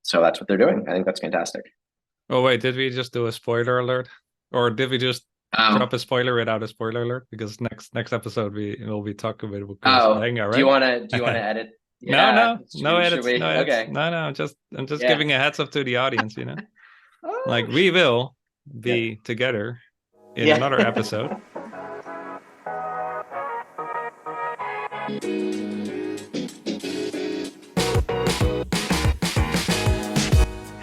So that's what they're doing. I think that's fantastic. Oh wait, did we just do a spoiler alert, or did we just Oh, drop a spoiler without a spoiler alert? Because next episode we will be talking about girls oh, playing, all do you right? want to edit? No, Yeah, no, no should edits, no we? edits. Okay. No, no, I'm just Yeah. giving a heads up to the audience, Like Oh, we will yep. be together in Yeah. another episode.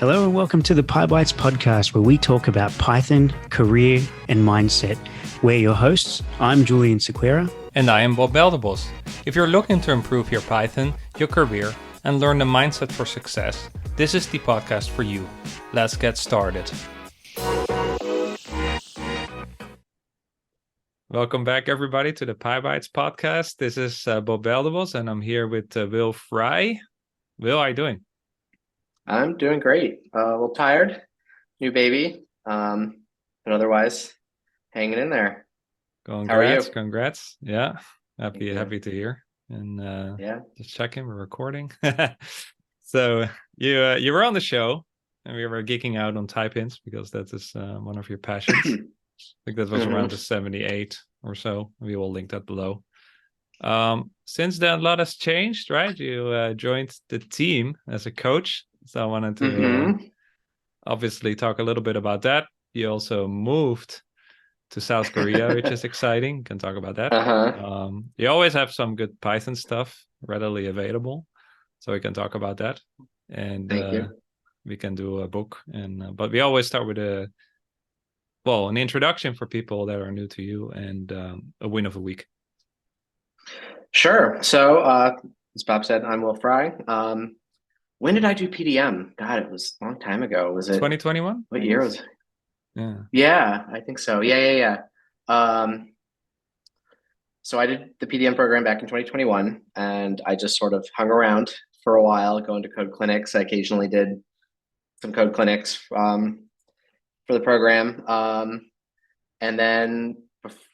Hello and welcome to the Pybites podcast, where we talk about Python, career, and mindset. We're your hosts. I'm Julian Sequeira. And I am Bob Beldebos. If you're looking to improve your Python, your career, and learn the mindset for success, this is the podcast for you. Let's get started. Welcome back, everybody, to the Pybites podcast. This is Bob Beldebos, and I'm here with Will Frey. Will, how are you doing? I'm doing great. A little tired, new baby, but otherwise hanging in there. How are you? Congrats. Yeah, Thank you. happy to hear. And Yeah. just checking, we're recording. So you were on the show, and we were geeking out on type-ins because that is one of your passions. I think that was around the 78 or so. We will link that below. Since then, a lot has changed, right? You joined the team as a coach. So I wanted to obviously talk a little bit about that. You also moved to South Korea, which is exciting. Can talk about that. Uh-huh. You always have some good Python stuff readily available, so we can talk about that. And Thank you. we can do a book. But we always start with an introduction for people that are new to you and a win of the week. Sure. So, as Bob said, I'm Will Fry. When did I do PDM? God, it was a long time ago. Was it 2021? what year was it? Yeah. Yeah, I think so. Yeah. So I did the PDM program back in 2021, and I just sort of hung around for a while, going to code clinics. I occasionally did some code clinics for the program. And then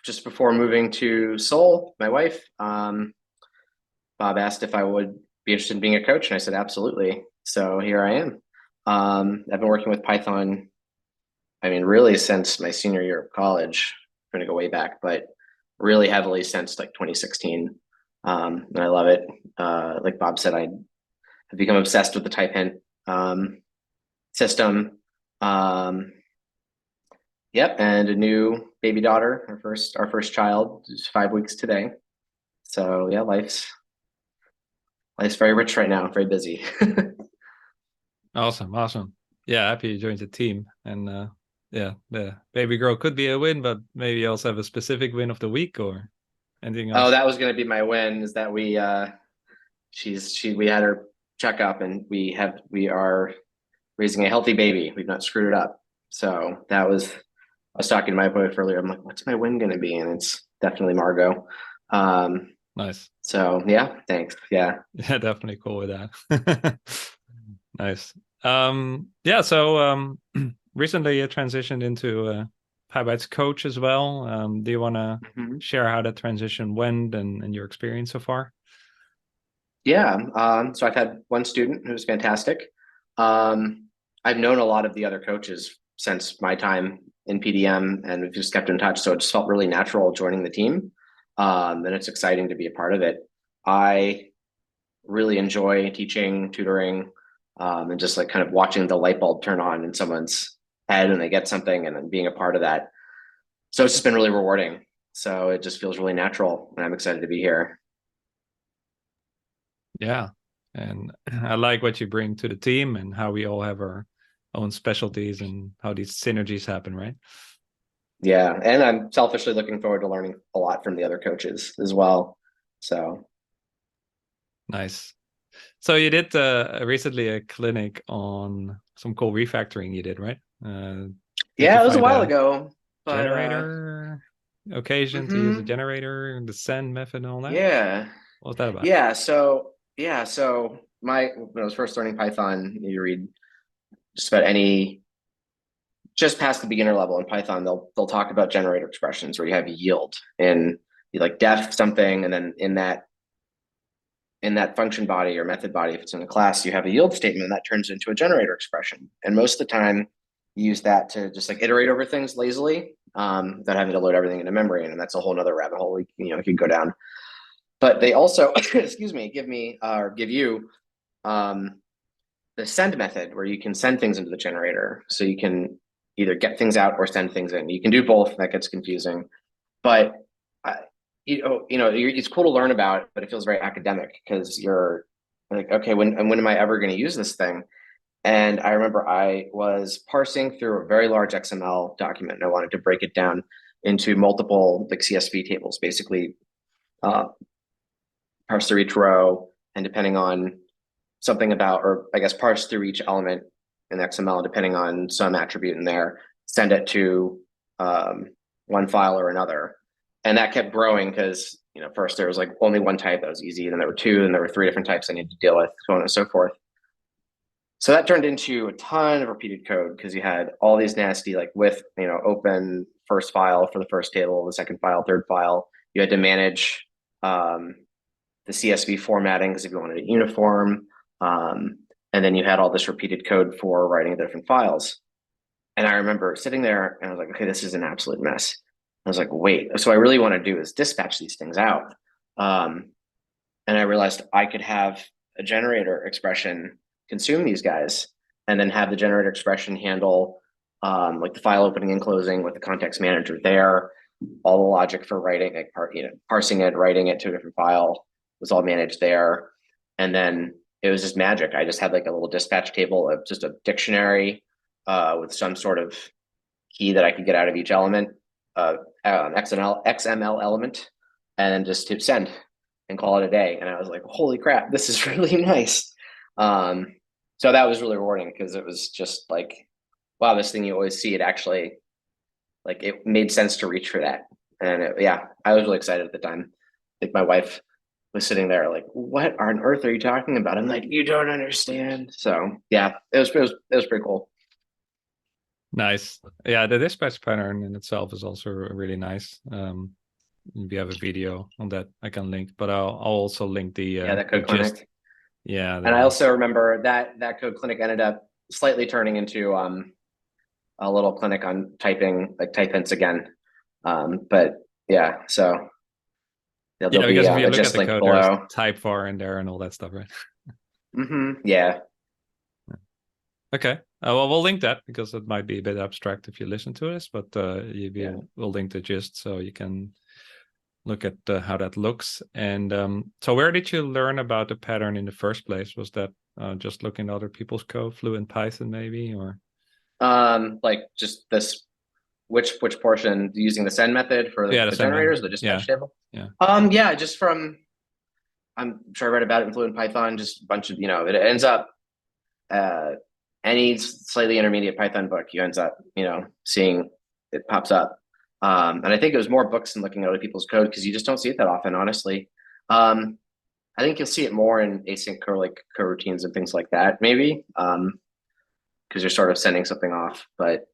just before moving to Seoul, my wife, Bob asked if I would be interested in being a coach, and I said absolutely. So here I am. I've been working with Python, really since my senior year of college. I'm going to go way back, but really heavily since like 2016. And I love it. Like Bob said, I have become obsessed with the type hint system. Yep, and a new baby daughter, our first child, is 5 weeks today. So yeah, life's very rich right now, very busy. Awesome. Yeah, happy you joined the team. And yeah, the baby girl could be a win, but maybe you also have a specific win of the week or anything Oh, else. that was going to be my win, is that we had her checkup, and we are raising a healthy baby. We've not screwed it up. So I was talking to my wife earlier. I'm like, what's my win going to be? And it's definitely Margot. Nice. So yeah, thanks. Yeah. Yeah, definitely cool with that. Nice. Yeah, so recently you transitioned into Pybites coach as well. Do you want to share how that transition went and your experience so far? Yeah. So I've had one student who's fantastic. I've known a lot of the other coaches since my time in PDM, and we've just kept in touch. So it just felt really natural joining the team. And it's exciting to be a part of it. I really enjoy teaching, tutoring, and just like kind of watching the light bulb turn on in someone's head when they get something, and then being a part of that. So it's just been really rewarding. So it just feels really natural, and I'm excited to be here. Yeah. And I like what you bring to the team and how we all have our own specialties and how these synergies happen, right? Yeah, and I'm selfishly looking forward to learning a lot from the other coaches as well. So Nice. So you did recently a clinic on some cool refactoring you did, right? Did you yeah, it was a find while a ago, but generator occasion to use a generator, the send method and all that? yeah, What was that about? So when I was first learning Python, you read just about any just past the beginner level in Python, they'll talk about generator expressions where you have yield and you like def something, and then in that in that function body or method body, if it's in a class, you have a yield statement that turns into a generator expression. And most of the time you use that to just like iterate over things lazily, without having to load everything into memory. And that's a whole nother rabbit hole we could go down. But they also, excuse me, give you the send method where you can send things into the generator. So you can either get things out or send things in. You can do both. That gets confusing, but it's cool to learn about, but it feels very academic because you're like, okay, when am I ever going to use this thing? And I remember I was parsing through a very large XML document, and I wanted to break it down into multiple like CSV tables, basically parse through each row, and depending on something about, or I guess parse through each element in XML, depending on some attribute in there, send it to one file or another. And that kept growing because, first there was like only one type that was easy, then there were two, and there were three different types I needed to deal with, so on and so forth. So that turned into a ton of repeated code because you had all these nasty, like with, open first file for the first table, the second file, third file. You had to manage the CSV formatting because if you wanted it uniform. And then you had all this repeated code for writing the different files. And I remember sitting there and I was like, okay, this is an absolute mess. I was like, wait, so what I really want to do is dispatch these things out. And I realized I could have a generator expression consume these guys and then have the generator expression handle like the file opening and closing with the context manager there. All the logic for writing, like parsing it, writing it to a different file was all managed there. And then it was just magic. I just had like a little dispatch table of just a dictionary with some sort of key that I could get out of each element, XML element, and then just hit send and call it a day. And I was like, holy crap, this is really nice. So that was really rewarding because it was just like, wow, this thing you always see, it actually, like it made sense to reach for that. And I was really excited at the time. Like my wife was sitting there like, what on earth are you talking about? I'm like, you don't understand. So yeah, it was pretty cool. Nice. Yeah, the dispatch pattern in itself is also really nice. We have a video on that I can link, but I'll also link the that code clinic. Yeah, and I also remember that code clinic ended up slightly turning into a little clinic on typing, like type hints again. But yeah, so because if you look at the code, below. There's therefor in there and all that stuff, right? Yeah. Okay. Well, we'll link that because it might be a bit abstract if you listen to this, but we'll link the gist so you can look at how that looks. And so where did you learn about the pattern in the first place? Was that just looking at other people's code, Fluent Python maybe, or? Like just this, which portion using the send method for the generators, the dispatch table? Yeah. Just from, I'm sure I read about it in Fluent Python, just a bunch of, it ends up, any slightly intermediate Python book, you ends up, seeing it pops up. And I think it was more books than looking at other people's code because you just don't see it that often, honestly. I think you'll see it more in async coroutines and things like that, maybe, because you're sort of sending something off. But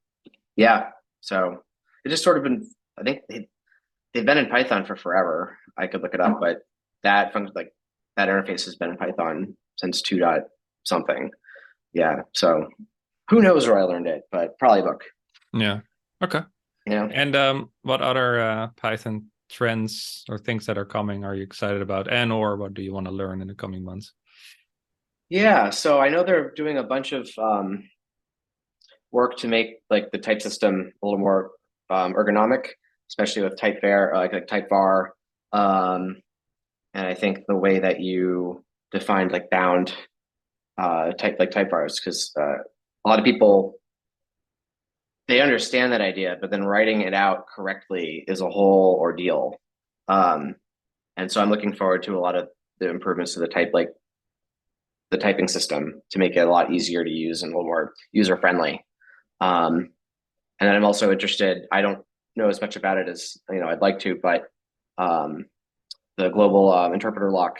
yeah, so it just sort of been, I think they've been in Python for forever. I could look it up, but that function, like that interface has been in Python since 2 something. Yeah, so who knows where I learned it, but probably a book. Yeah. Okay. Yeah. And what other Python trends or things that are coming are you excited about, and or what do you want to learn in the coming months? Yeah, so I know they're doing a bunch of work to make like the type system a little more ergonomic, especially with typevar, like typevar. And I think the way that you defined like bound typevars, because a lot of people, they understand that idea, but then writing it out correctly is a whole ordeal. And so I'm looking forward to a lot of the improvements to the typing system to make it a lot easier to use and a little more user friendly. And then I'm also interested, I don't know as much about it as I'd like to, but the global interpreter lock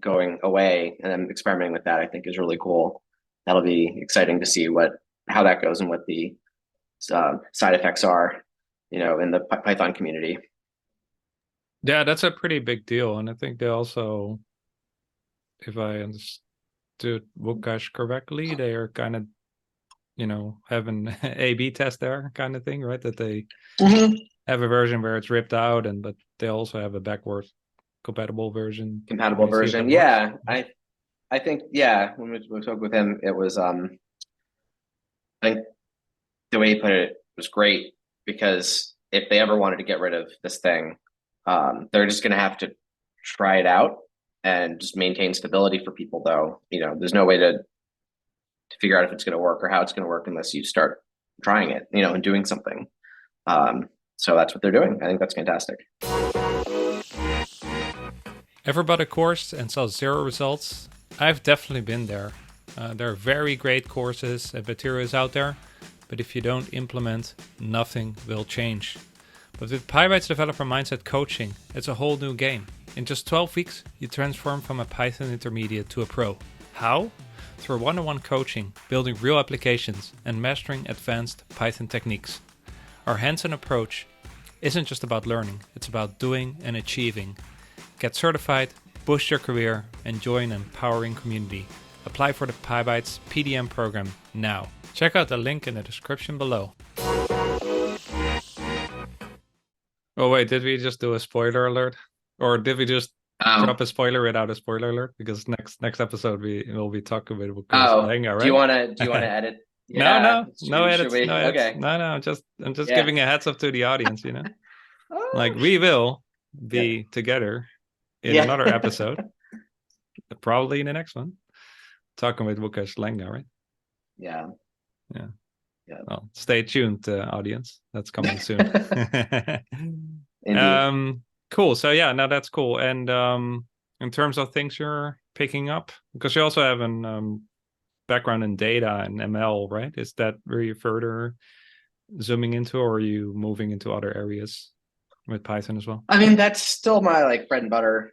going away and then experimenting with that, I think is really cool. That'll be exciting to see how that goes and what the side effects are, in the Python community. Yeah, that's a pretty big deal, and I think they also if I understood Wukash correctly, they are kind of, have an A/B test there kind of thing, right? That they have a version where it's ripped out, but they also have a backward compatible version. Compatible Can you see if that version. works? Yeah, I think, yeah, when we spoke with him, it was I think the way he put it was great, because if they ever wanted to get rid of this thing, they're just gonna have to try it out and just maintain stability for people, though. There's no way to figure out if it's gonna work or how it's gonna work unless you start trying it, and doing something. So that's what they're doing. I think that's fantastic. Ever bought a course and saw 0 results? I've definitely been there. There are very great courses and materials out there, but if you don't implement, nothing will change. But with Pybites Developer Mindset Coaching, it's a whole new game. In just 12 weeks, you transform from a Python intermediate to a pro. How? Through one-on-one coaching, building real applications, and mastering advanced Python techniques. Our hands-on approach isn't just about learning, it's about doing and achieving. Get certified, boost your career, and join an empowering community. Apply for the Pybites PDM program now. Check out the link in the description below. Oh wait, did we just do a spoiler alert? Or did we just drop a spoiler without a spoiler alert? Because next episode we will be talking about Lenga, right? Do you wanna edit? No edits. We? No edits. Okay. No, I'm just giving a heads up to the audience, Like we will be together in another episode, probably in the next one, talking with Wukash Lenga, right? Yeah. Well, stay tuned, audience. That's coming soon. Cool. So no, that's cool. And in terms of things you're picking up, because you also have an background in data and ML, right? Is that where you're further zooming into, or are you moving into other areas with Python as well? I mean, that's still my bread and butter.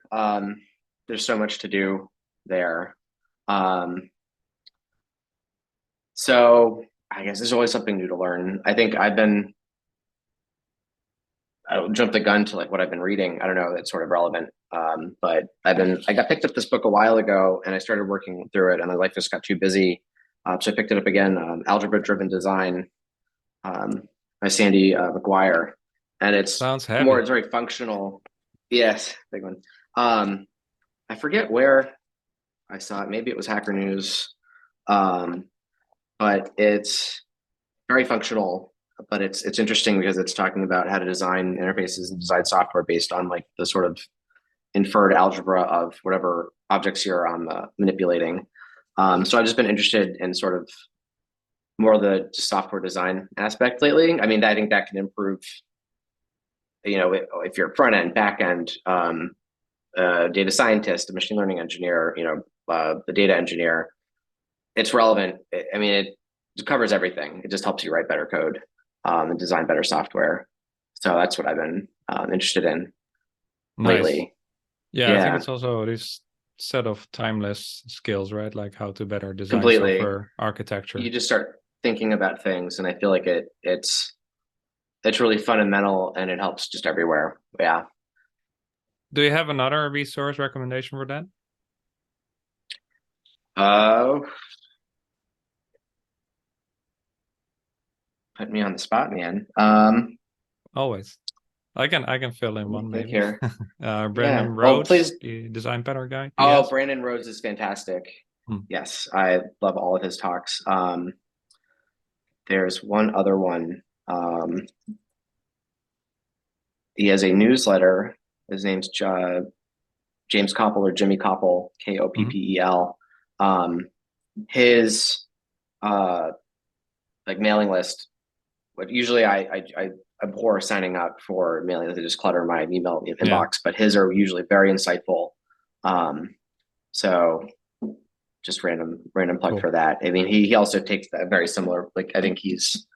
There's so much to do there. So I guess there's always something new to learn. I think I don't jump the gun to what I've been reading. I don't know, that's sort of relevant. But I got picked up this book a while ago, and I started working through it, and my life just got too busy. So I picked it up again, Algebra-Driven Design, by Sandy McGuire. And it's sounds heavy. It's very functional. Yes, big one. I forget where I saw it. Maybe it was Hacker News. But it's very functional. But it's interesting because it's talking about how to design interfaces and design software based on the sort of inferred algebra of whatever objects you're manipulating. So I've just been interested in sort of more of the software design aspect lately. I mean, I think that can improve, if you're front end, back end, data scientist, a machine learning engineer, the data engineer, it's relevant. It covers everything. It just helps you write better code and design better software. So that's what I've been interested in lately. Yeah, I think it's also this set of timeless skills, right? Like how to better design software architecture. You just start thinking about things, and I feel like it's really fundamental, and it helps just everywhere. Yeah. Do you have another resource recommendation for that? Put me on the spot, man. Always. I can fill in one maybe. Here. Brandon Rhodes, the Design Better guy. Brandon Rhodes is fantastic. Yes, I love all of his talks. There's one other one. He has a newsletter. His name's James Koppel, or Jimmy Koppel, Koppel. His mailing list. But usually I abhor signing up for mailing lists. I just clutter my email inbox. But his are usually very insightful. So just random plug for that. I mean, he also takes that very similar. I think he's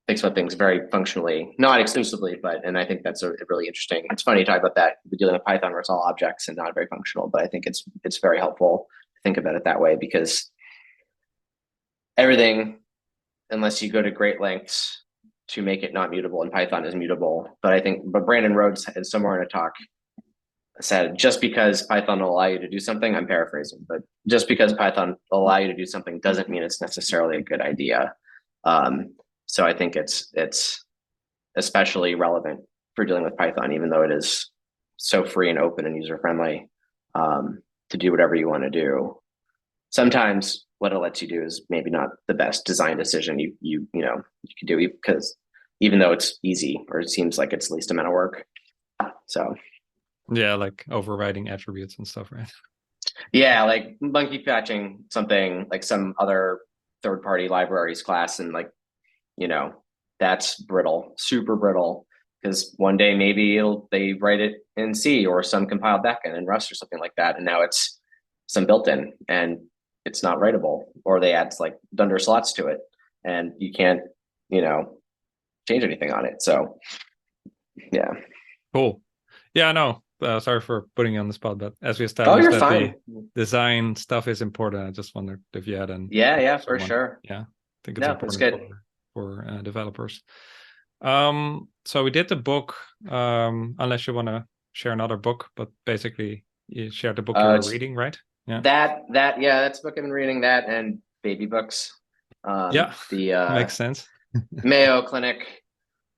thinks about things very functionally, not exclusively, and I think that's a really interesting. It's funny to talk about that. We're dealing with Python where it's all objects and not very functional, but I think it's very helpful to think about it that way, because everything, unless you go to great lengths to make it not mutable in Python, is mutable. But Brandon Rhodes is somewhere in a talk said, just because Python will allow you to do something, I'm paraphrasing, but just because Python will allow you to do something doesn't mean it's necessarily a good idea. So I think it's especially relevant for dealing with Python, even though it is so free and open and user friendly, to do whatever you want to do. Sometimes what it lets you do is maybe not the best design decision you can do, because even though it's easy, or it seems like it's least amount of work. So Yeah, like overriding attributes and stuff, right? yeah, like monkey patching something like some other third-party libraries class, and like, that's brittle, super brittle, because one day maybe they write it in C or some compiled backend in Rust or something like that, and now it's some built-in and it's not writable, or they add like dunder slots to it and you can't, change anything on it. So yeah. Cool. Yeah, no. Sorry for putting you on the spot, but as we Oh, established you're that fine. the design stuff is important, I just wondered if you had an Yeah, for someone. sure. Yeah, I think it's No, that's important good. for developers. So we did the book, unless you want to share another book, but basically you shared the book you were reading, right? Yeah. That's the book I've been reading, that and baby books. Yeah, The makes sense. Mayo Clinic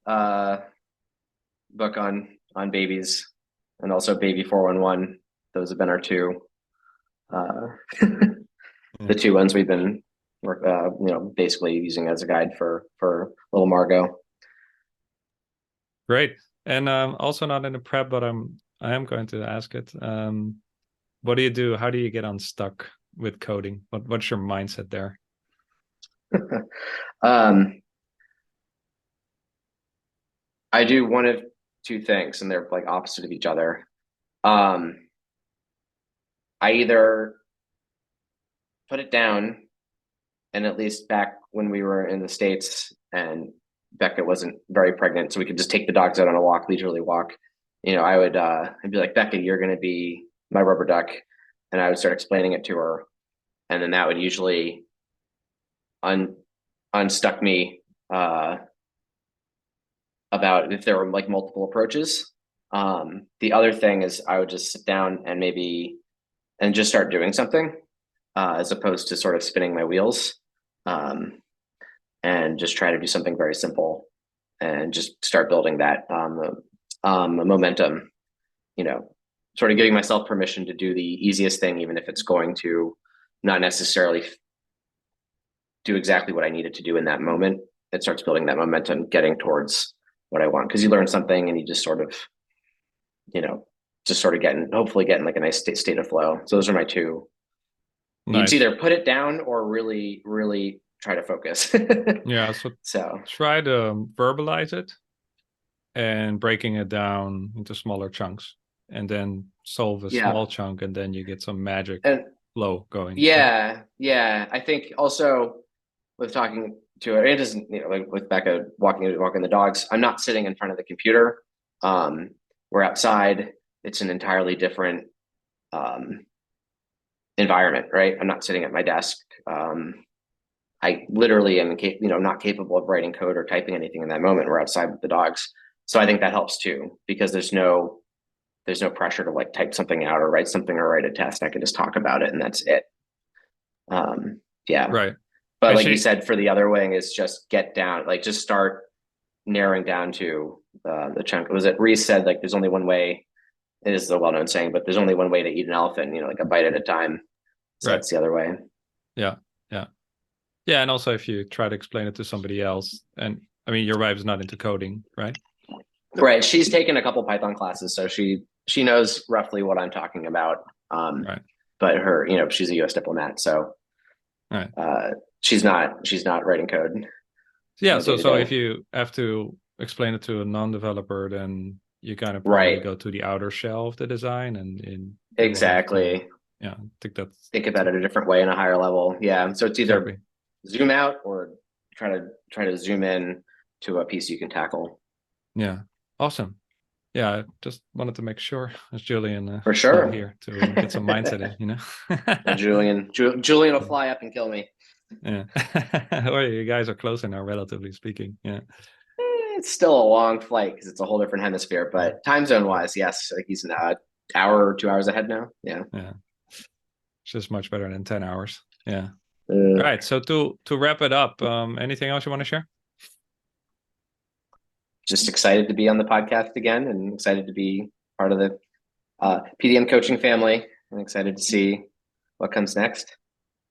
book on babies, and also Baby 411. Those have been our two the two ones we've been basically using as a guide for little Margot. Great. And also not in the prep, but I am going to ask it. What do you do? How do you get unstuck with coding? What's your mindset there? I do one of two things, and they're like opposite of each other. I either put it down, and at least back when we were in the States and Becca wasn't very pregnant, so we could just take the dogs out on a walk, leisurely walk. I'd be like, Becca, you're going to be my rubber duck. And I would start explaining it to her. And then that would usually unstuck me about if there were like multiple approaches. The other thing is I would just sit down and just start doing something, as opposed to sort of spinning my wheels, and just try to do something very simple and just start building that momentum, sort of giving myself permission to do the easiest thing, even if it's going to not necessarily do exactly what I needed to do in that moment. It starts building that momentum, getting towards what I want, because you learn something and you just sort of, hopefully getting like a nice state of flow. So those are my two. Nice. You'd either put it down or really, really try to focus. Yeah. So try to verbalize it and breaking it down into smaller chunks, and then solve a small chunk, and then you get some magic flow going. Yeah. I think also with talking to her, it doesn't, like with Becca walking the dogs, I'm not sitting in front of the computer. We're outside. It's an entirely different environment, right? I'm not sitting at my desk. I literally am, not capable of writing code or typing anything in that moment. We're outside with the dogs. So I think that helps too, because there's no pressure to like type something out or write something or write a test. I can just talk about it and that's it. Yeah. Right. But like you said, for the other wing is just get down, like just start narrowing down to the chunk. Was it Reese said like there's only one way? It is the well-known saying, but there's only one way to eat an elephant, like a bite at a time. So that's the other way. Yeah. And also if you try to explain it to somebody else, and I mean, your wife's not into coding, right? Right. She's taken a couple Python classes, so she knows roughly what I'm talking about. Right. But her, she's a U.S. diplomat, so right. She's not writing code. Yeah. So if you have to explain it to a non-developer, then you kind of probably go to the outer shell of the design, and exactly. I think about it a different way in a higher level. Yeah. So it's either zoom out or try to zoom in to a piece you can tackle. Yeah. Awesome. Yeah, I just wanted to make sure, as Julian for sure here to get some mindset in, Julian will fly up and kill me. Yeah. Or you guys are closer now, relatively speaking. Yeah. It's still a long flight because it's a whole different hemisphere, but time zone wise, yes, like he's hour or 2 hours ahead now. Yeah. It's just much better than 10 hours. Yeah. Uh, All right. So to wrap it up, anything else you want to share? Just excited to be on the podcast again, and excited to be part of the PDM coaching family, and excited to see what comes next.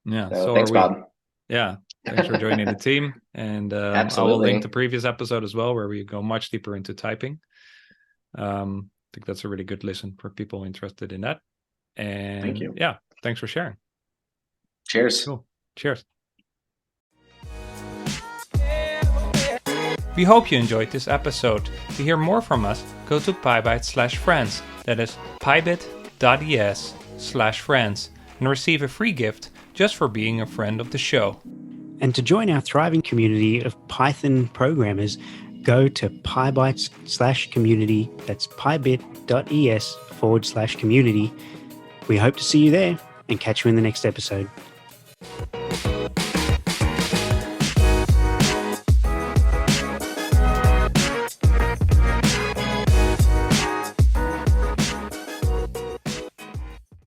Yeah. So thanks, Bob. Yeah. Thanks for joining the team. And I will Absolutely. link the previous episode as well, where we go much deeper into typing. I think that's a really good listen for people interested in that. And Thank you. Yeah, thanks for sharing. Cheers. Cool. Cheers. We hope you enjoyed this episode. To hear more from us, go to Pybites/friends. That is pybit.es/friends, and receive a free gift just for being a friend of the show. And to join our thriving community of Python programmers, go to pybites/community. That's pybit.es/community. We hope to see you there and catch you in the next episode.